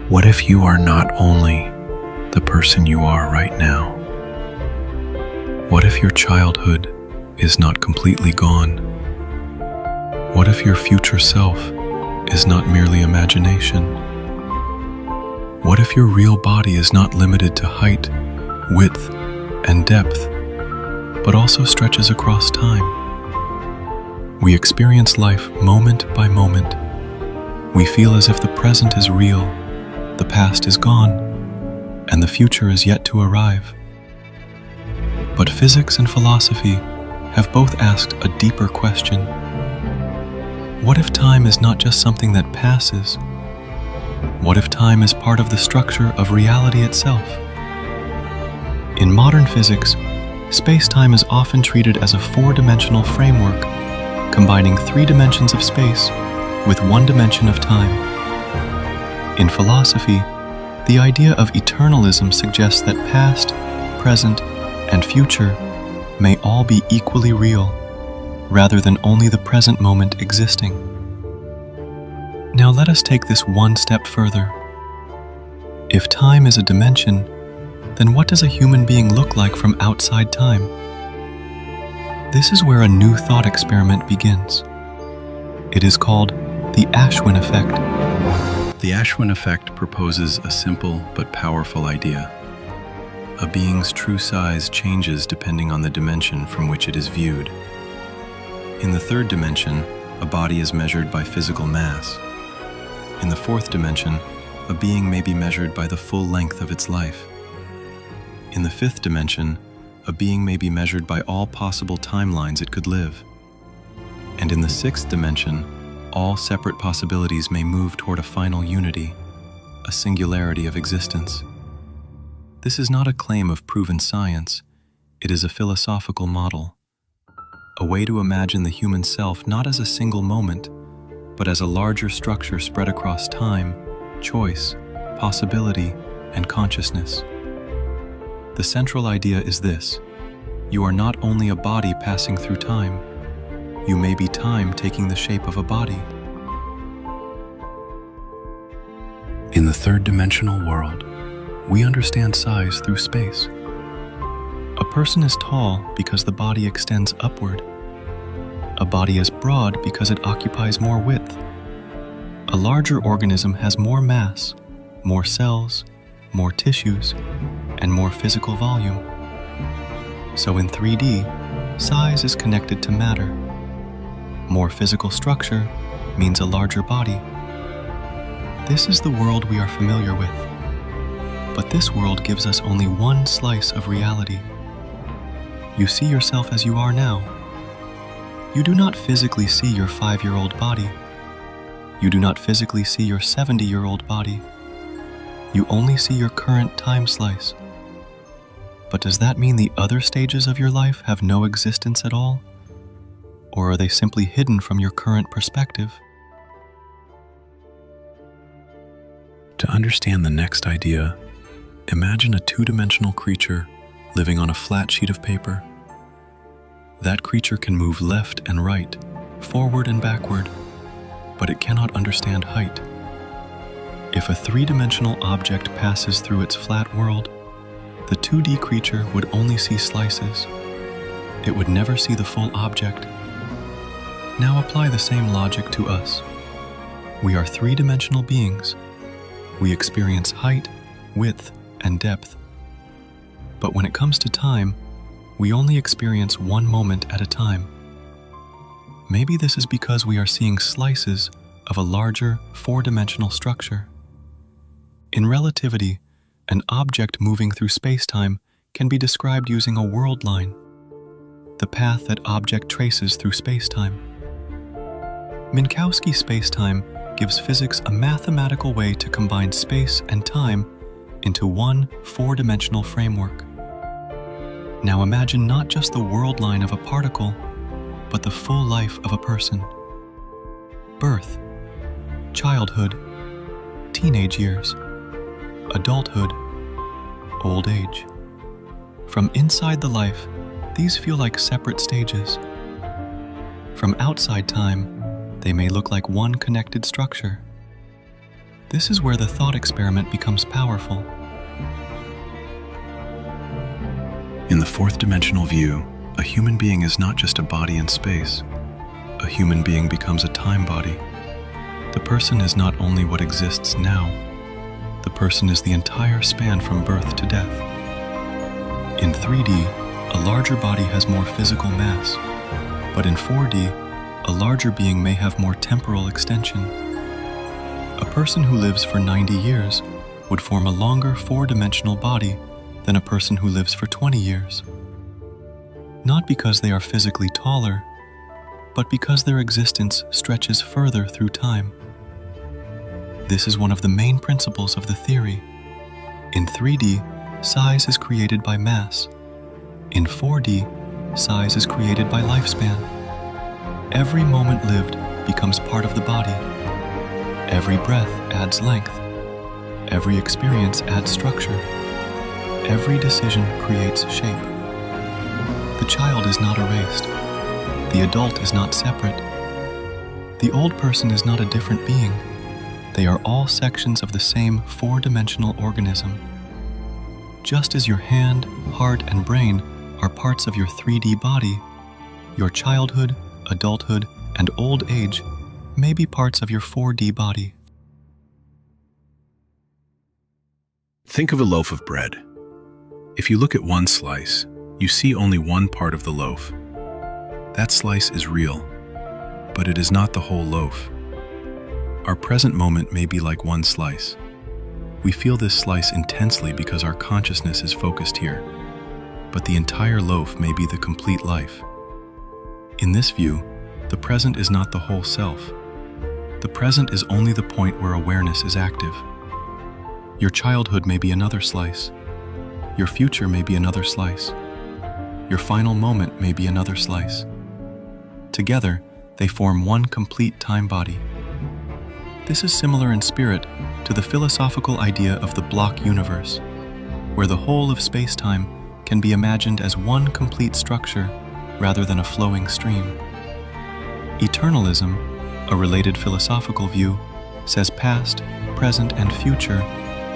What if you are not only the person you are right now? What if your childhood is not completely gone? What if your future self is not merely imagination? What if your real body is not limited to height, width, and depth, but also stretches across time? We experience life moment by moment. We feel as if the present is real, the past is gone, and the future is yet to arrive. But physics and philosophy have both asked a deeper question. What if time is not just something that passes? What if time is part of the structure of reality itself? In modern physics, space-time is often treated as a four-dimensional framework, combining 3 dimensions of space with 1 dimension of time. In philosophy, the idea of eternalism suggests that past, present, and future may all be equally real, rather than only the present moment existing. Now let us take this one step further. If time is a dimension, then what does a human being look like from outside time? This is where a new thought experiment begins. It is called the Ashwin Effect. The Ashwin Effect proposes a simple but powerful idea. A being's true size changes depending on the dimension from which it is viewed. In the 3rd dimension, a body is measured by physical mass. In the 4th dimension, a being may be measured by the full length of its life. In the 5th dimension, a being may be measured by all possible timelines it could live. And in the 6th dimension, all separate possibilities may move toward a final unity, a singularity of existence. This is not a claim of proven science, it is a philosophical model, a way to imagine the human self not as a single moment, but as a larger structure spread across time, choice, possibility, and consciousness. The central idea is this: you are not only a body passing through time, you may be time taking the shape of a body. In the 3rd dimensional world, we understand size through space. A person is tall because the body extends upward. A body is broad because it occupies more width. A larger organism has more mass, more cells, more tissues, and more physical volume. So in 3D, size is connected to matter. More physical structure means a larger body. This is the world we are familiar with. But this world gives us only one slice of reality. You see yourself as you are now. You do not physically see your 5-year-old body. You do not physically see your 70-year-old body. You only see your current time slice. But does that mean the other stages of your life have no existence at all? Or are they simply hidden from your current perspective? To understand the next idea, imagine a 2-dimensional creature living on a flat sheet of paper. That creature can move left and right, forward and backward, but it cannot understand height. If a 3-dimensional object passes through its flat world, the 2D creature would only see slices. It would never see the full object. Now apply the same logic to us. We are 3-dimensional beings. We experience height, width, and depth. But when it comes to time, we only experience one moment at a time. Maybe this is because we are seeing slices of a larger 4-dimensional structure. In relativity, an object moving through space-time can be described using a world line, the path that object traces through space-time. Minkowski space-time gives physics a mathematical way to combine space and time into one 4-dimensional framework. Now imagine not just the world line of a particle, but the full life of a person. Birth, childhood, teenage years, adulthood, old age. From inside the life, these feel like separate stages. From outside time, they may look like one connected structure. This is where the thought experiment becomes powerful. In the fourth dimensional view, a human being is not just a body in space. A human being becomes a time body. The person is not only what exists now, the person is the entire span from birth to death. In 3D, a larger body has more physical mass, but in 4D, a larger being may have more temporal extension. A person who lives for 90 years would form a longer four-dimensional body than a person who lives for 20 years. Not because they are physically taller, but because their existence stretches further through time. This is one of the main principles of the theory. In 3D, size is created by mass. In 4D, size is created by lifespan. Every moment lived becomes part of the body. Every breath adds length. Every experience adds structure. Every decision creates shape. The child is not erased. The adult is not separate. The old person is not a different being. They are all sections of the same four-dimensional organism. Just as your hand, heart, and brain are parts of your 3D body, your childhood, adulthood, and old age may be parts of your 4D body. Think of a loaf of bread. If you look at one slice, you see only one part of the loaf. That slice is real, but it is not the whole loaf. Our present moment may be like one slice. We feel this slice intensely because our consciousness is focused here, but the entire loaf may be the complete life. In this view, the present is not the whole self. The present is only the point where awareness is active. Your childhood may be another slice. Your future may be another slice. Your final moment may be another slice. Together, they form one complete time body. This is similar in spirit to the philosophical idea of the block universe, where the whole of space-time can be imagined as one complete structure rather than a flowing stream. Eternalism, a related philosophical view, says past, present, and future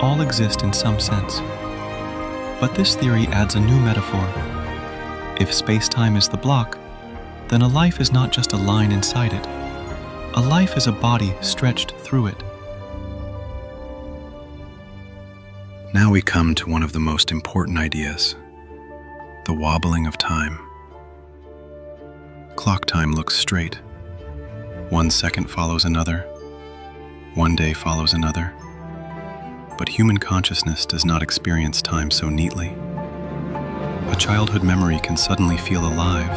all exist in some sense. But this theory adds a new metaphor. If space-time is the block, then a life is not just a line inside it. A life is a body stretched through it. Now we come to one of the most important ideas, the wobbling of time. Clock time looks straight. 1 second follows another. 1 day follows another. But human consciousness does not experience time so neatly. A childhood memory can suddenly feel alive.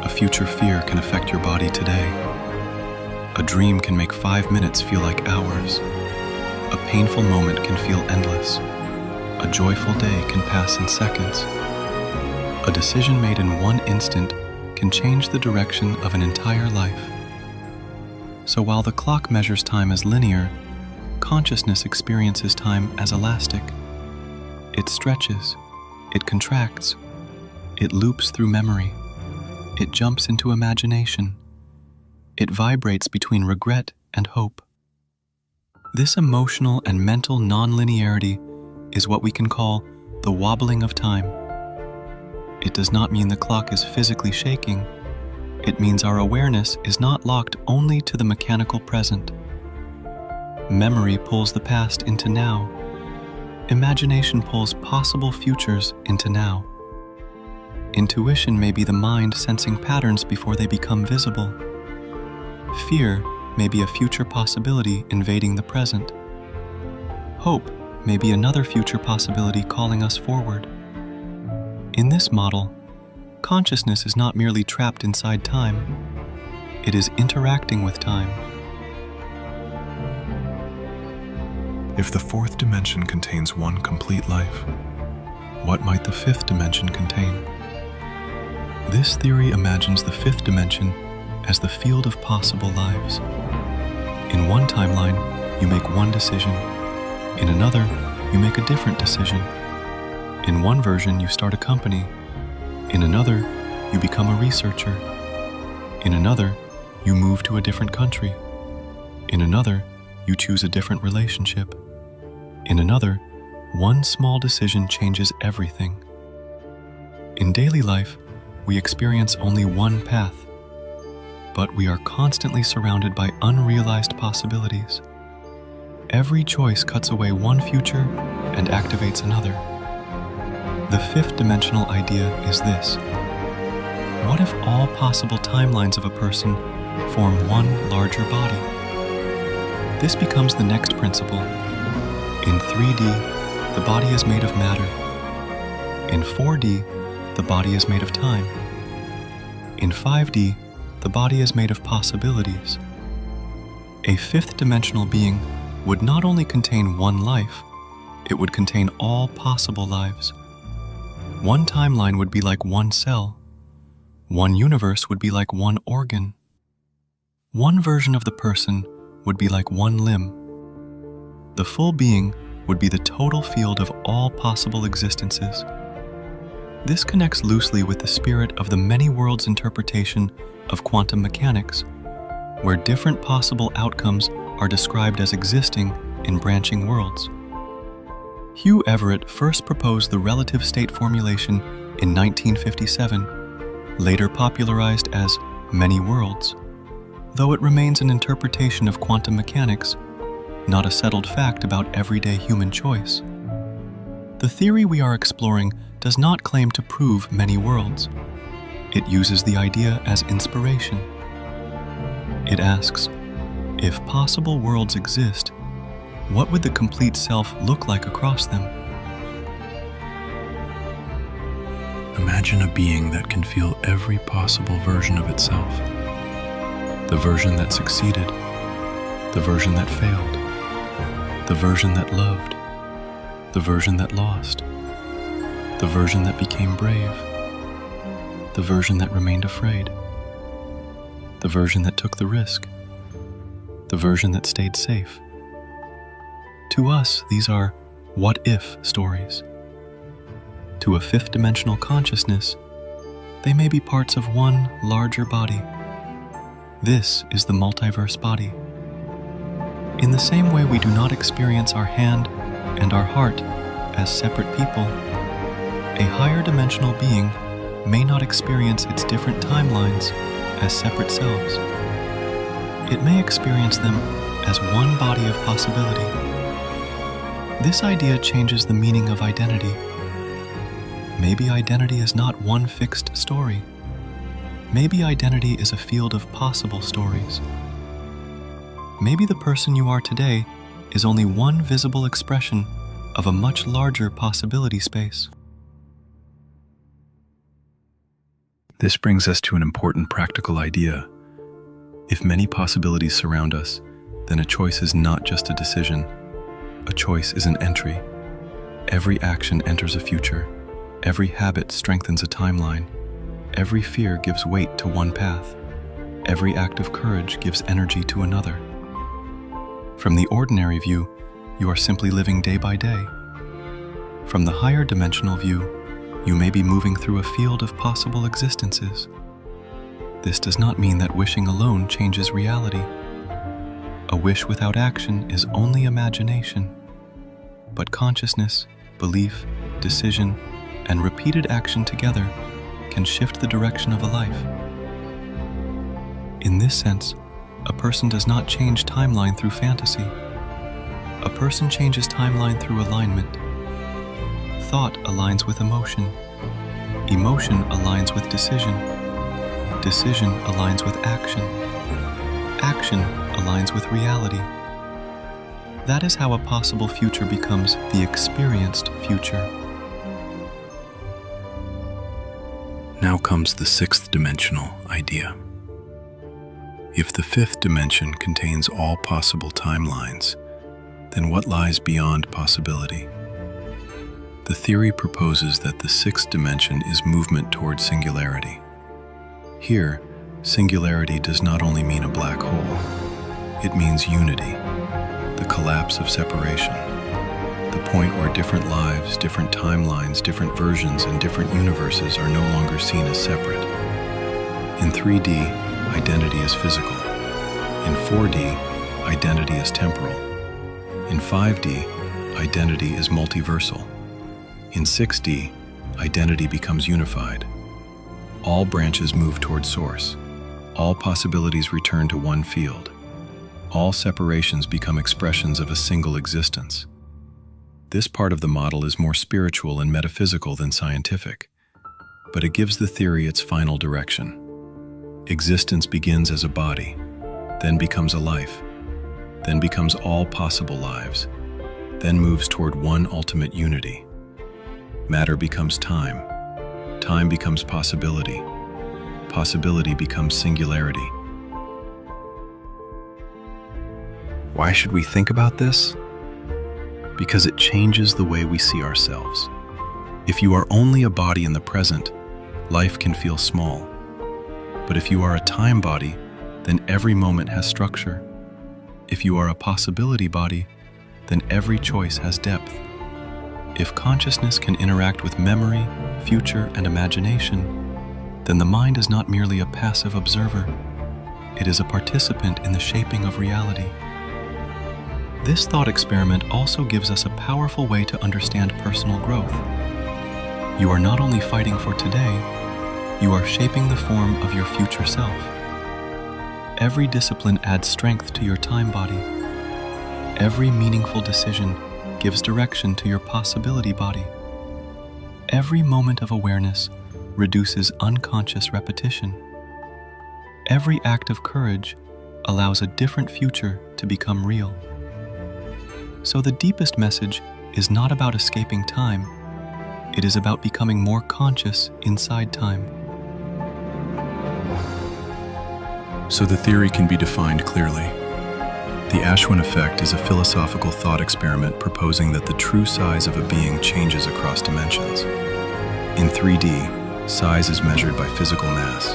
A future fear can affect your body today. A dream can make 5 minutes feel like hours. A painful moment can feel endless. A joyful day can pass in seconds. A decision made in one instant can change the direction of an entire life. So while the clock measures time as linear, consciousness experiences time as elastic. It stretches, it contracts, it loops through memory, it jumps into imagination. It vibrates between regret and hope. This emotional and mental non-linearity is what we can call the wobbling of time. It does not mean the clock is physically shaking. It means our awareness is not locked only to the mechanical present. Memory pulls the past into now. Imagination pulls possible futures into now. Intuition may be the mind sensing patterns before they become visible. Fear may be a future possibility invading the present. Hope may be another future possibility calling us forward. In this model, consciousness is not merely trapped inside time. It is interacting with time. If the fourth dimension contains one complete life, what might the fifth dimension contain? This theory imagines the fifth dimension as the field of possible lives. In one timeline, you make one decision. In another, you make a different decision. In one version, you start a company. In another, you become a researcher. In another, you move to a different country. In another, you choose a different relationship. In another, one small decision changes everything. In daily life, we experience only one path, but we are constantly surrounded by unrealized possibilities. Every choice cuts away one future and activates another. The fifth dimensional idea is this: what if all possible timelines of a person form one larger body? This becomes the next principle. In 3D, the body is made of matter. In 4D, the body is made of time. In 5D, the body is made of possibilities. A fifth dimensional being would not only contain one life, it would contain all possible lives. One timeline would be like one cell. One universe would be like one organ. One version of the person would be like one limb. The full being would be the total field of all possible existences. This connects loosely with the spirit of the many worlds interpretation of quantum mechanics, where different possible outcomes are described as existing in branching worlds. Hugh Everett first proposed the relative state formulation in 1957, later popularized as many worlds, though it remains an interpretation of quantum mechanics, not a settled fact about everyday human choice. The theory we are exploring does not claim to prove many worlds. It uses the idea as inspiration. It asks, if possible worlds exist, what would the complete self look like across them? Imagine a being that can feel every possible version of itself. The version that succeeded, the version that failed, the version that loved, the version that lost, the version that became brave, the version that remained afraid, the version that took the risk, the version that stayed safe. To us, these are what-if stories. To a fifth-dimensional consciousness, they may be parts of one larger body. This is the multiverse body. In the same way we do not experience our hand and our heart as separate people, a higher dimensional being may not experience its different timelines as separate selves. It may experience them as one body of possibility. This idea changes the meaning of identity. Maybe identity is not one fixed story. Maybe identity is a field of possible stories. Maybe the person you are today is only one visible expression of a much larger possibility space. This brings us to an important practical idea. If many possibilities surround us, then a choice is not just a decision. A choice is an entry. Every action enters a future. Every habit strengthens a timeline. Every fear gives weight to one path. Every act of courage gives energy to another. From the ordinary view, you are simply living day by day. From the higher dimensional view, you may be moving through a field of possible existences. This does not mean that wishing alone changes reality. A wish without action is only imagination. But consciousness, belief, decision, and repeated action together can shift the direction of a life. In this sense, a person does not change timeline through fantasy. A person changes timeline through alignment. Thought aligns with emotion. Emotion aligns with decision. Decision aligns with action. Action aligns with reality. That is how a possible future becomes the experienced future. Now comes the sixth dimensional idea. If the fifth dimension contains all possible timelines, then what lies beyond possibility? The theory proposes that the sixth dimension is movement toward singularity. Here, singularity does not only mean a black hole, it means unity, the collapse of separation, the point where different lives, different timelines, different versions, and different universes are no longer seen as separate. In 3D, identity is physical. In 4D, identity is temporal. In 5D, identity is multiversal. In 6D, identity becomes unified. All branches move toward source. All possibilities return to one field. All separations become expressions of a single existence. This part of the model is more spiritual and metaphysical than scientific, but it gives the theory its final direction. Existence begins as a body, then becomes a life, then becomes all possible lives, then moves toward one ultimate unity. Matter becomes time. Time becomes possibility. Possibility becomes singularity. Why should we think about this? Because it changes the way we see ourselves. If you are only a body in the present, life can feel small. But if you are a time body, then every moment has structure. If you are a possibility body, then every choice has depth. If consciousness can interact with memory, future, and imagination, then the mind is not merely a passive observer. It is a participant in the shaping of reality. This thought experiment also gives us a powerful way to understand personal growth. You are not only fighting for today, you are shaping the form of your future self. Every discipline adds strength to your time body. Every meaningful decision gives direction to your possibility body. Every moment of awareness reduces unconscious repetition. Every act of courage allows a different future to become real. So the deepest message is not about escaping time. It is about becoming more conscious inside time. So the theory can be defined clearly. The Ashwin Effect is a philosophical thought experiment proposing that the true size of a being changes across dimensions. In 3D, size is measured by physical mass.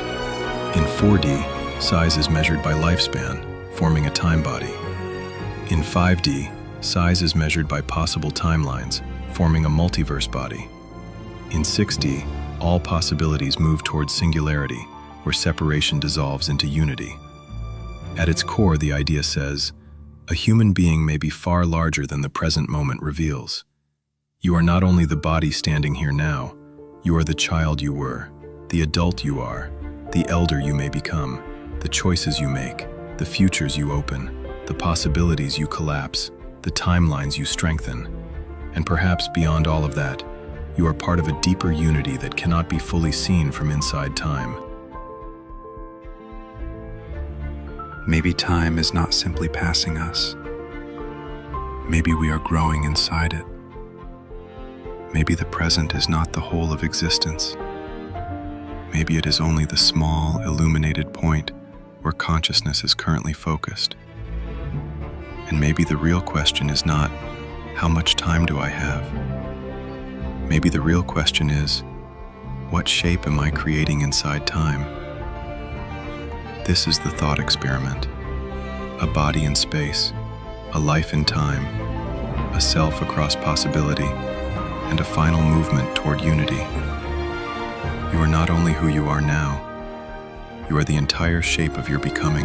In 4D, size is measured by lifespan, forming a time body. In 5D, size is measured by possible timelines, forming a multiverse body. In 6D, all possibilities move towards singularity, where separation dissolves into unity. At its core, the idea says, a human being may be far larger than the present moment reveals. You are not only the body standing here now, you are the child you were, the adult you are, the elder you may become, the choices you make, the futures you open, the possibilities you collapse, the timelines you strengthen. And perhaps beyond all of that, you are part of a deeper unity that cannot be fully seen from inside time. Maybe time is not simply passing us. Maybe we are growing inside it. Maybe the present is not the whole of existence. Maybe it is only the small, illuminated point where consciousness is currently focused. And maybe the real question is not, how much time do I have? Maybe the real question is, what shape am I creating inside time? This is the thought experiment. A body in space, a life in time, a self across possibility, and a final movement toward unity. You are not only who you are now, you are the entire shape of your becoming.